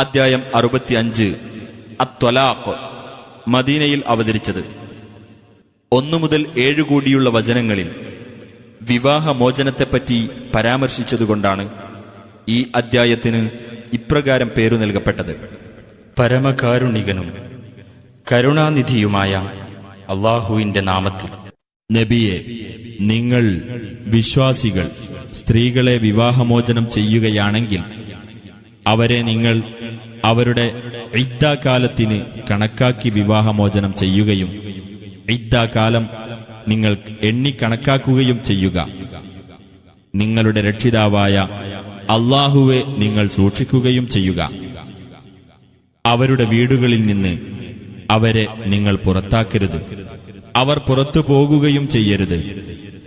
അദ്ധ്യായം 65 അത്വലാഖ് മദീനയിൽ അവതരിച്ചത്. 1 മുതൽ 7 കൂടിയുള്ള വചനങ്ങളിൽ വിവാഹമോചനത്തെപ്പറ്റി പരാമർശിച്ചതുകൊണ്ടാണ് ഈ അദ്ധ്യായത്തിന് ഇപ്രകാരം പേരു നൽകപ്പെട്ടത്. പരമകാരുണികനും കരുണാനിധിയുമായ അല്ലാഹുവിന്റെ നാമത്തിൽ. നബിയെ, നിങ്ങൾ വിശ്വാസികൾ സ്ത്രീകളെ വിവാഹമോചനം ചെയ്യുകയാണെങ്കിൽ അവരെ നിങ്ങൾ അവരുടെ ഇദ്ദാകാലത്തിന് കണക്കാക്കി വിവാഹമോചനം ചെയ്യുകയും ഇദ്ദാകാലം നിങ്ങൾ എണ്ണിക്കണക്കാക്കുകയും ചെയ്യുക. നിങ്ങളുടെ രക്ഷിതാവായ അല്ലാഹുവെ നിങ്ങൾ സൂക്ഷിക്കുകയും ചെയ്യുക. അവരുടെ വീടുകളിൽ നിന്ന് അവരെ നിങ്ങൾ പുറത്താക്കരുത്. അവർ പുറത്തു പോകുകയും ചെയ്യരുത്,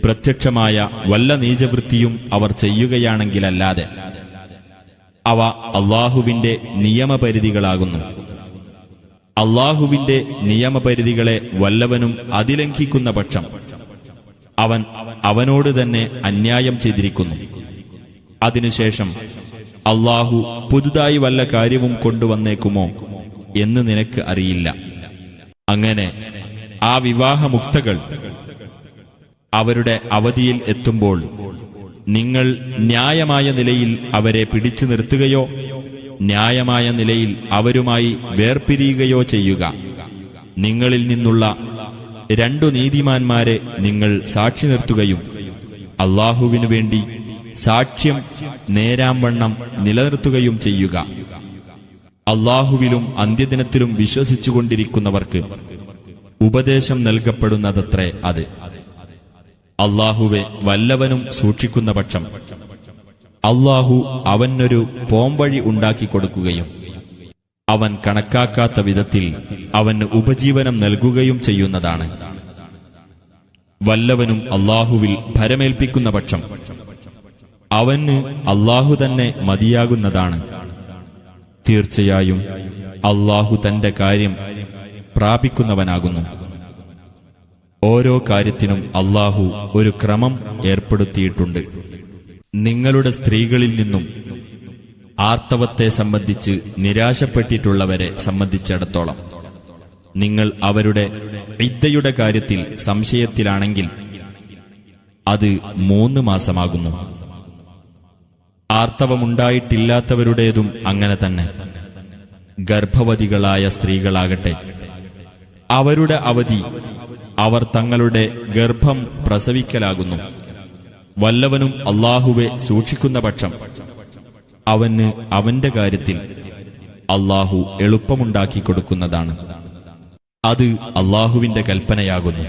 പ്രത്യക്ഷമായ വല്ല നീചവൃത്തിയും അവർ ചെയ്യുകയാണെങ്കിലല്ലാതെ. അവ അല്ലാഹുവിന്റെ നിയമപരിധികളാകുന്നു. അല്ലാഹുവിന്റെ നിയമപരിധികളെ വല്ലവനും അതിലംഘിക്കുന്ന പക്ഷം അവൻ അവനോട് തന്നെ അന്യായം ചെയ്തിരിക്കുന്നു. അതിനുശേഷം അല്ലാഹു പുതുതായി വല്ല കാര്യവും കൊണ്ടുവന്നേക്കുമോ എന്ന് നിനക്ക് അറിയില്ല. അങ്ങനെ ആ വിവാഹമുക്തകൾ അവരുടെ അവധിയിൽ എത്തുമ്പോൾ നിങ്ങൾ ന്യായമായ നിലയിൽ അവരെ പിടിച്ചു നിർത്തുകയോ ന്യായമായ നിലയിൽ അവരുമായി വേർപിരിയുകയോ ചെയ്യുക. നിങ്ങളിൽ നിന്നുള്ള 2 നീതിമാന്മാരെ നിങ്ങൾ സാക്ഷി നിർത്തുകയും അല്ലാഹുവിനു വേണ്ടി സാക്ഷ്യം നേരാംവണ്ണം നിലനിർത്തുകയും ചെയ്യുക. അല്ലാഹുവിലും അന്ത്യദിനത്തിലും വിശ്വസിച്ചുകൊണ്ടിരിക്കുന്നവർക്ക് ഉപദേശം നൽകപ്പെടുന്നതത്രേ അത്. അല്ലാഹുവെ വല്ലവനും സൂക്ഷിക്കുന്ന പക്ഷം അല്ലാഹു അവനൊരു പോംവഴി ഉണ്ടാക്കിക്കൊടുക്കുകയും അവൻ കണക്കാക്കാത്ത വിധത്തിൽ അവന് ഉപജീവനം നൽകുകയും ചെയ്യുന്നതാണ്. വല്ലവനും അല്ലാഹുവിൽ ഭരമേൽപ്പിക്കുന്ന പക്ഷം അവന് അല്ലാഹു തന്നെ മതിയാകുന്നതാണ്. തീർച്ചയായും അല്ലാഹു തന്റെ കാര്യം പ്രാപിക്കുന്നവനാകുന്നു. ഓരോ കാര്യത്തിനും അല്ലാഹു ഒരു ക്രമം ഏർപ്പെടുത്തിയിട്ടുണ്ട്. നിങ്ങളുടെ സ്ത്രീകളിൽ നിന്നും ആർത്തവത്തെ സംബന്ധിച്ച് നിരാശപ്പെട്ടിട്ടുള്ളവരെ സംബന്ധിച്ചിടത്തോളം നിങ്ങൾ അവരുടെ ഇദ്ദയുടെ കാര്യത്തിൽ സംശയത്തിലാണെങ്കിൽ അത് 3 മാസമാകുന്നു. ആർത്തവമുണ്ടായിട്ടില്ലാത്തവരുടേതും അങ്ങനെ തന്നെ. ഗർഭവതികളായ സ്ത്രീകളാകട്ടെ, അവരുടെ അവധി അവർ തങ്ങളുടെ ഗർഭം പ്രസവിക്കലാകുന്നു. വല്ലവനും അല്ലാഹുവെ സൂക്ഷിക്കുന്ന പക്ഷം അവന് അവന്റെ കാര്യത്തിൽ അല്ലാഹു എളുപ്പമുണ്ടാക്കി കൊടുക്കുന്നതാണ്. അത് അല്ലാഹുവിന്റെ കൽപ്പനയാകുന്നു.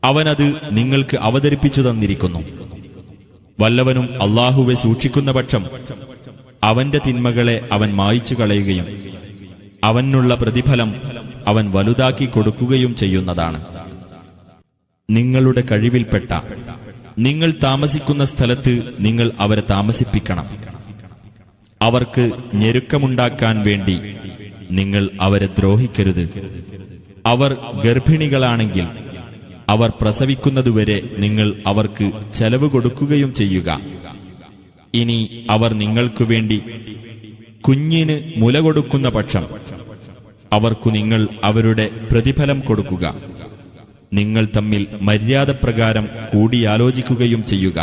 അവനത് നിങ്ങൾക്ക് അവതരിപ്പിച്ചു തന്നിരിക്കുന്നു. വല്ലവനും അല്ലാഹുവെ സൂക്ഷിക്കുന്ന പക്ഷം അവന്റെ തിന്മകളെ അവൻ മായ്ച്ചു കളയുകയും അവനുള്ള പ്രതിഫലം അവൻ വലുതാക്കി കൊടുക്കുകയും ചെയ്യുന്നതാണ്. നിങ്ങളുടെ കഴിവിൽപ്പെട്ട നിങ്ങൾ താമസിക്കുന്ന സ്ഥലത്ത് നിങ്ങൾ അവരെ താമസിപ്പിക്കണം. അവർക്ക് ഞെരുക്കമുണ്ടാക്കാൻ വേണ്ടി നിങ്ങൾ അവരെ ദ്രോഹിക്കരുത്. അവർ ഗർഭിണികളാണെങ്കിൽ അവർ പ്രസവിക്കുന്നതുവരെ നിങ്ങൾ അവർക്ക് ചെലവ് കൊടുക്കുകയും ചെയ്യുക. ഇനി അവർ നിങ്ങൾക്കു വേണ്ടി കുഞ്ഞിന് മുല കൊടുക്കുന്ന പക്ഷം അവർക്കു നിങ്ങൾ അവരുടെ പ്രതിഫലം കൊടുക്കുക. നിങ്ങൾ തമ്മിൽ മര്യാദപ്രകാരം കൂടിയാലോചിക്കുകയും ചെയ്യുക.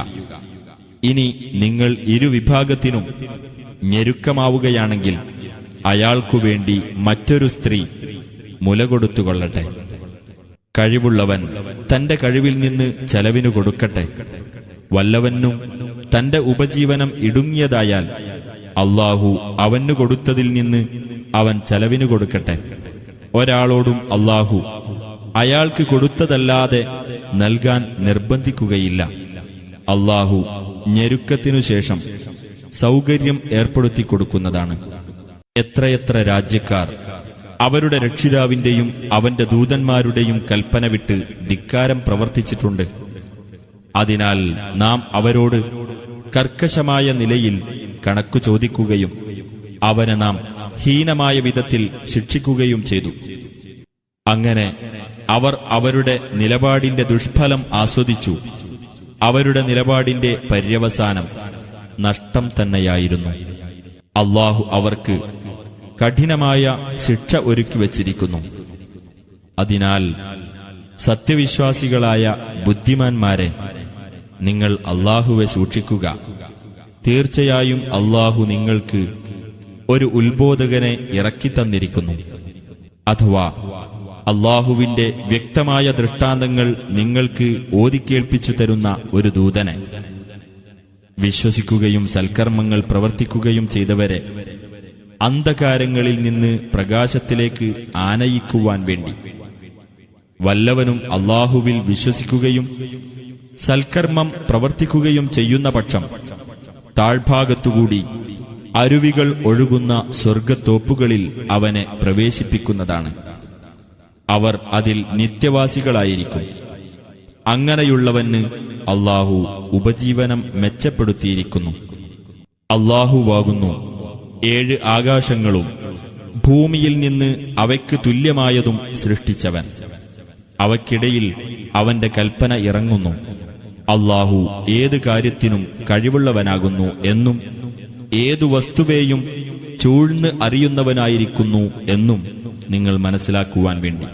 ഇനി നിങ്ങൾ ഇരുവിഭാഗത്തിനും ഞെരുക്കമാവുകയാണെങ്കിൽ അയാൾക്കു വേണ്ടി മറ്റൊരു സ്ത്രീ മുല കൊടുത്തുകൊള്ളട്ടെ. കഴിവുള്ളവൻ തന്റെ കഴിവിൽ നിന്ന് ചെലവിനു കൊടുക്കട്ടെ. വല്ലവനും തന്റെ ഉപജീവനം ഇടുങ്ങിയതായാൽ അല്ലാഹു അവനു കൊടുത്തതിൽ നിന്ന് അവൻ ചെലവിനു കൊടുക്കട്ടെ. ഒരാളോടും അല്ലാഹു അയാൾക്ക് കൊടുത്തതല്ലാതെ നൽകാൻ നിർബന്ധിക്കുകയില്ല. അല്ലാഹു ഞെരുക്കത്തിനു ശേഷം സൗകര്യം ഏർപ്പെടുത്തി കൊടുക്കുന്നതാണ്. എത്രയെത്ര രാജ്യക്കാർ അവരുടെ രക്ഷിതാവിന്റെയും അവന്റെ ദൂതന്മാരുടെയും കൽപ്പന വിട്ട് ധിക്കാരം പ്രവർത്തിച്ചിട്ടുണ്ട്. അതിനാൽ നാം അവരോട് കർക്കശമായ നിലയിൽ കണക്കു ചോദിക്കുകയും അവനെ നാം ഹീനമായ വിധത്തിൽ ശിക്ഷിക്കുകയും ചെയ്തു. അങ്ങനെ അവർ അവരുടെ നിലപാടിന്റെ ദുഷ്ഫലം ആസ്വദിച്ചു. അവരുടെ നിലപാടിന്റെ പര്യവസാനം നഷ്ടം തന്നെയായിരുന്നു. അല്ലാഹു അവർക്ക് കഠിനമായ ശിക്ഷ ഒരുക്കി വച്ചിരിക്കുന്നു. അതിനാൽ സത്യവിശ്വാസികളായ ബുദ്ധിമാന്മാരെ, നിങ്ങൾ അല്ലാഹുവെ സൂക്ഷിക്കുക. തീർച്ചയായും അല്ലാഹു നിങ്ങൾക്ക് ഒരു ഉത്ബോധകനെ ഇറക്കിത്തന്നിരിക്കുന്നു, അഥവാ അല്ലാഹുവിന്റെ വ്യക്തമായ ദൃഷ്ടാന്തങ്ങൾ നിങ്ങൾക്ക് ഓതിക്കേൾപ്പിച്ചു തരുന്ന ഒരു ദൂതനെ. വിശ്വസിക്കുകയും സൽക്കർമ്മങ്ങൾ പ്രവർത്തിക്കുകയും ചെയ്തവരെ അന്ധകാരങ്ങളിൽ നിന്ന് പ്രകാശത്തിലേക്ക് ആനയിക്കുവാൻ വേണ്ടി. വല്ലവനും അല്ലാഹുവിൽ വിശ്വസിക്കുകയും സൽക്കർമ്മം പ്രവർത്തിക്കുകയും ചെയ്യുന്ന പക്ഷം താഴ്ഭാഗത്തുകൂടി അരുവികൾ ഒഴുകുന്ന സ്വർഗത്തോപ്പുകളിൽ അവനെ പ്രവേശിപ്പിക്കുന്നതാണ്. അവർ അതിൽ നിത്യവാസികളായിരിക്കും. അങ്ങനെയുള്ളവന് അല്ലാഹു ഉപജീവനം മെച്ചപ്പെടുത്തിയിരിക്കുന്നു. അല്ലാഹുവാകുന്നു 7 ആകാശങ്ങളും ഭൂമിയിൽ നിന്ന് അവയ്ക്ക് തുല്യമായതും സൃഷ്ടിച്ചവൻ. അവയ്ക്കിടയിൽ അവന്റെ കൽപ്പന ഇറങ്ങുന്നു. അല്ലാഹു ഏത് കാര്യത്തിനും കഴിവുള്ളവനാകുന്നു എന്നും ഏതു വസ്തുവേയും ചൂഴ്ന്ന് അറിയുന്നവനായിരിക്കുന്നു എന്നും നിങ്ങൾ മനസ്സിലാക്കുവാൻ വേണ്ടി.